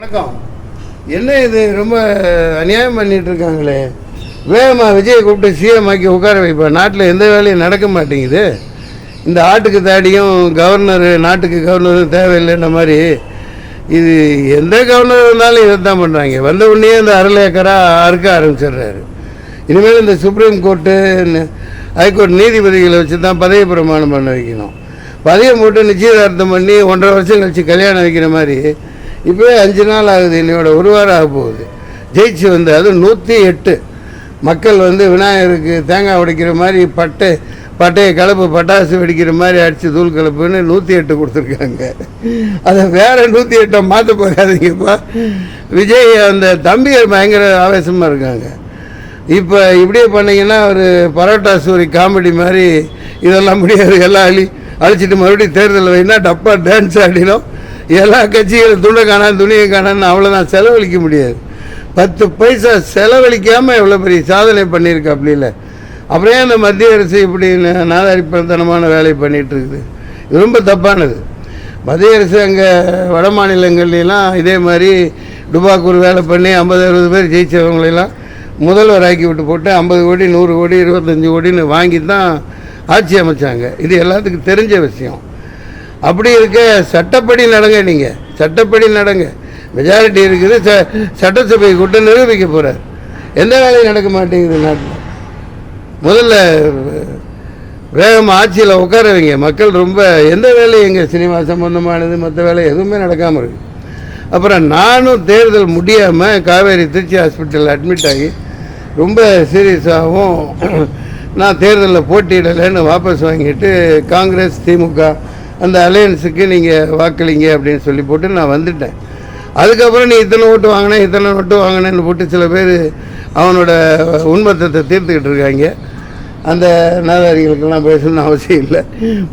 வணக்கம். என்ன இது ரொம்ப அநியாயம் பண்ணிட்டு இருக்காங்களே. வேகமாக விஜயை கூப்பிட்டு சிஎம் ஆக்கி உட்கார வைப்பேன். நாட்டில் எந்த வேலையும் நடக்க மாட்டேங்குது. இந்த ஆட்டுக்கு தாடியும் கவர்னர் நாட்டுக்கு கவர்னரும் தேவையில்லைன்ற மாதிரி இது எந்த கவர்னர் வந்தாலும் இதை தான் பண்ணுறாங்க. வந்த உடனே இந்த அருளேக்கராக அறுக்க ஆரம்பிச்சிடுறாரு. இனிமேல் இந்த சுப்ரீம் கோர்ட்டு ஹைகோர்ட் நீதிபதிகளை வச்சு தான் பதவி பிரமாணம் பண்ண வைக்கணும். பதவியை போட்டு நிச்சயதார்த்தம் பண்ணி 1.5 வருஷம் கழிச்சு கல்யாணம் வைக்கிற மாதிரி இப்போவே 5 நாள் ஆகுது. என்னோட 1 வாரம் ஆக போகுது. ஜெயிச்சு வந்து அது 108 மக்கள் வந்து விநாயகருக்கு தேங்காய் உடைக்கிற மாதிரி பட்டையை கலப்பு பட்டாசு வெடிக்கிற மாதிரி அடித்து தூள் கலப்புன்னு 108 கொடுத்துருக்காங்க. அதை வேறு 108 மாற்ற போகாதீங்கப்பா. விஜய் அந்த தம்பிகள் பயங்கர ஆவேசமாக இருக்காங்க. இப்போ இப்படியே பண்ணிங்கன்னா ஒரு பரோட்டா சூரி காமெடி மாதிரி இதெல்லாம் முடியாது. எல்லாம் அழிச்சிட்டு மறுபடியும் தேர்தலில் வைனா டப்பா டான்ஸ் ஆடினோம். எல்லா கட்சிகளும் துண்டை காணான் துணியை காணான்னு அவ்வளோதான். செலவழிக்க முடியாது. 10 பைசா செலவழிக்காமல் எவ்வளோ பெரிய சாதனை பண்ணியிருக்கு. அப்படி இல்லை. அப்புறம் அந்த மத்திய அரசு இப்படி நாதாரிப்பத்தனமான வேலை பண்ணிகிட்டு இருக்குது. இது ரொம்ப தப்பானது. மத்திய அரசு அங்கே வட மாநிலங்கள்லாம் இதே மாதிரி டுபாக்கூர் வேலை பண்ணி 50-60 பேர் ஜெயிச்சவங்களெல்லாம் முதல்வர் ஆக்கி விட்டு போட்டு 50 கோடி 100 கோடி 25 கோடின்னு வாங்கி தான் ஆட்சி அமைச்சாங்க. இது எல்லாத்துக்கும் தெரிஞ்ச விஷயம். அப்படி இருக்க சட்டப்படி நடங்க. நீங்கள் சட்டப்படி நடங்க. மெஜாரிட்டி இருக்குது. சட்டசபை கூட்டம் நிரூபிக்க போகிறார். எந்த வேலையும் நடக்க மாட்டேங்குது நாட்டில். முதல்ல வேகமாக ஆட்சியில் உட்கார வைங்க. மக்கள் ரொம்ப எந்த வேலையும் எங்கள் சினிமா சம்பந்தமானது மற்ற வேலை எதுவுமே நடக்காமல் இருக்குது. அப்புறம் நானும் தேர்தல் முடியாமல் காவேரி திருச்சி ஹாஸ்பிட்டலில் அட்மிட் ஆகி ரொம்ப சீரியஸாகவும் நான் தேர்தலில் போட்டியிடலைன்னு வாபஸ் வாங்கிட்டு காங்கிரஸ் திமுக அந்த அலையன்ஸுக்கு நீங்கள் வாக்களிங்க அப்படின்னு சொல்லி போட்டு நான் வந்துட்டேன். அதுக்கப்புறம் நீ இத்தனை ஓட்டு வாங்கினேன் இத்தனை ஓட்டு வாங்கினேன்னு போட்டு சில பேர் அவனோட உண்மத்தத்தை தீர்த்துக்கிட்டு இருக்காங்க. அந்த நாதாரிகளுக்கெல்லாம் பேசணும்னு அவசியம் இல்லை.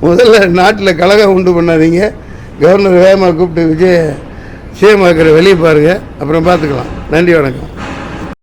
முதல்ல நாட்டில் கலகம் உண்டு பண்ணாதீங்க. கவர்னர் வேகமாக கூப்பிட்டு விஜய் சிஎம் ஆக்கிற வெளியே பாருங்கள். அப்புறம் பார்த்துக்கலாம். நன்றி, வணக்கம்.